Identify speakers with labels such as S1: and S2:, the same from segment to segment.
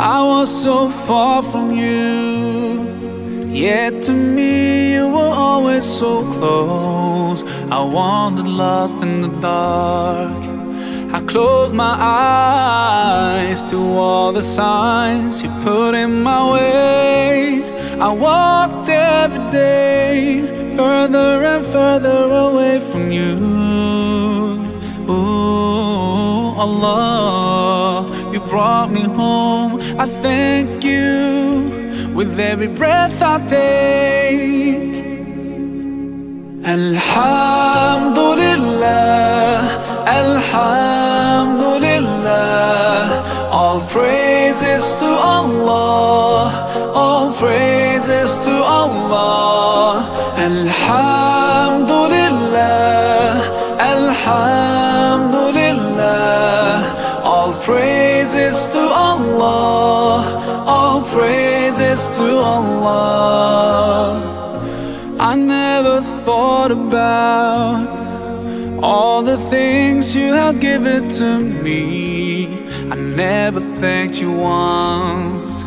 S1: I was so far from you, yet to me you were always so close. I wandered lost in the dark. I closed my eyes to all the signs you put in my way. I walked every day further and further away from you. Ooh, Allah, you brought me home. I thank you with every breath I take. Alhamdulillah, Alhamdulillah. All praises to Allah, all praises to Allah. Alhamdulillah, Alhamdulillah. All praises to Allah, all praises to Allah. I never thought about all the things you had given to me. I never thanked you once.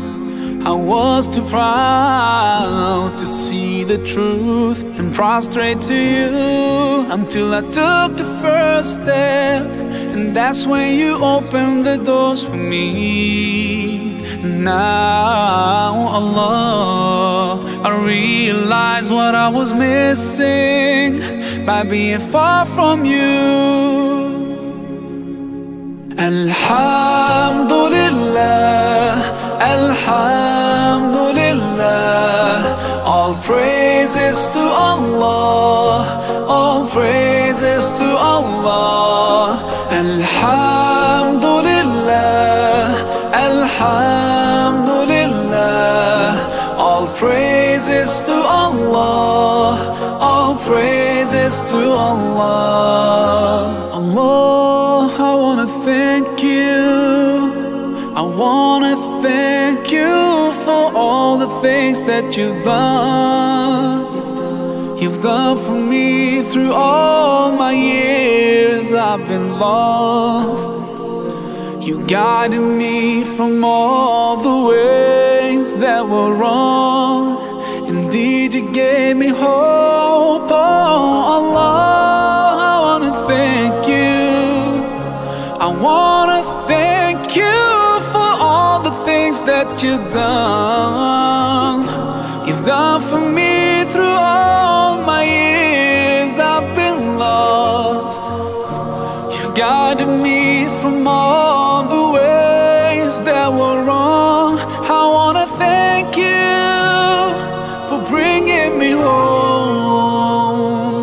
S1: I was too proud to see the truth and prostrate to you, until I took the first step, and that's when you opened the doors for me. Now, Allah, I realize what I was missing by being far from you. Alhamdulillah, Alhamdulillah. All praises to Allah, all praises to Allah. Alhamdulillah, Alhamdulillah. All praises to Allah, all praises to Allah. Allah, I wanna thank you. I wanna thank you for all the things that you've done. You've done for me through all my years I've been lost. You guided me from all the ways that were wrong. Indeed, you gave me hope. Oh Allah, I wanna thank you. I wanna thank you for all the things that you've done. You've done for me through all my years I've been lost. You guided me from all the ways that were wrong. I wanna thank you for bringing me home.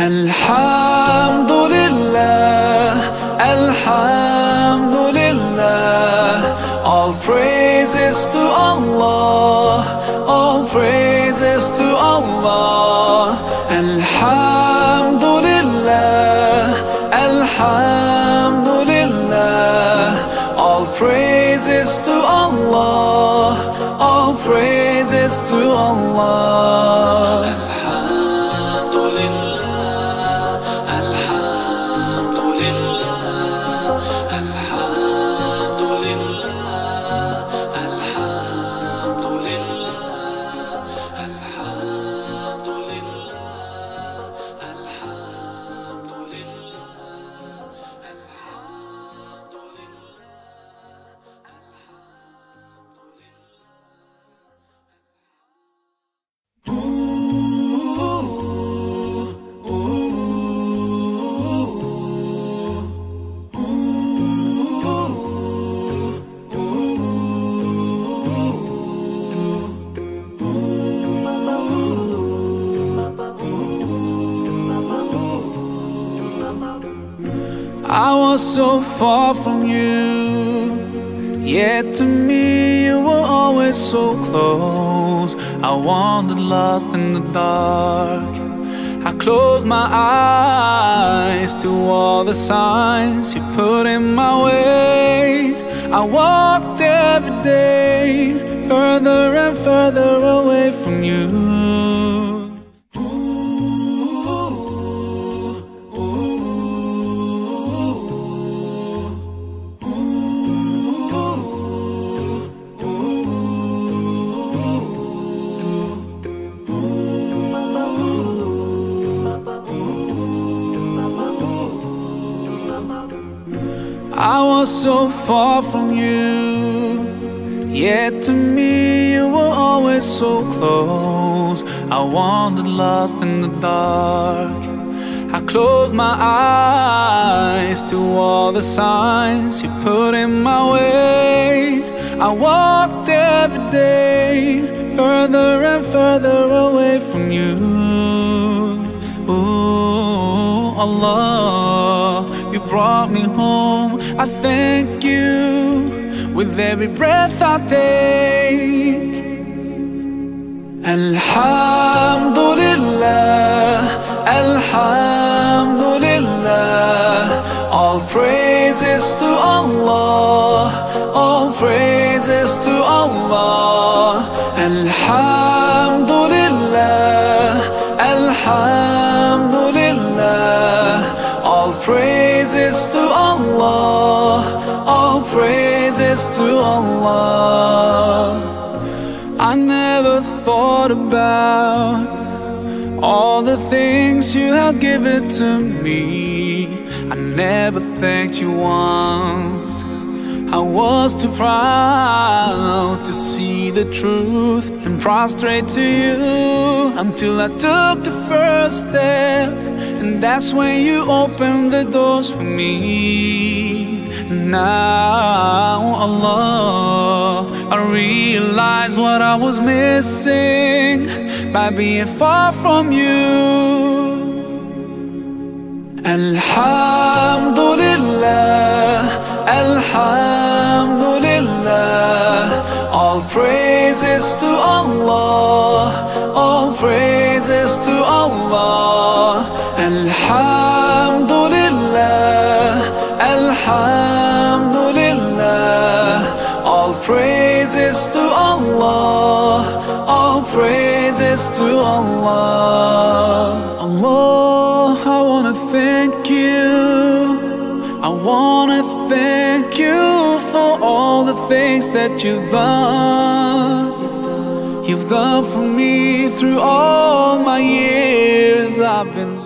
S1: Alhamdulillah, Alhamdulillah. All praises to Allah, all praises to Allah. Alhamdulillah, Alhamdulillah. All praises to Allah, all praises to Allah. I was so far from you, yet to me you were always so close. I wandered lost in the dark. I closed my eyes to all the signs you put in my way. I walked every day further and further away from you. I was so far from you, yet to me you were always so close. I wandered lost in the dark. I closed my eyes to all the signs you put in my way. I walked every day further and further away from you. Ooh, Allah, you brought me home. I thank you with every breath I take. Alhamdulillah, Alhamdulillah. All praises to Allah, all praises to Allah. Alhamdulillah, Alhamdulillah. All praises to Allah, all praises to Allah. I never thought about all the things you had given to me. I never thanked you once. I was too proud to see the truth and prostrate to you, until I took the first step, and that's when you opened the doors for me. Now, Allah, I realize what I was missing by being far from you. Alhamdulillah, Alhamdulillah. All praises to Allah, all praises to Allah. Alhamdulillah, Alhamdulillah. All praises to Allah, all praises to Allah. Allah, I wanna thank you. I wanna thank you for all the things that you've done. You've done for me through all my years I've been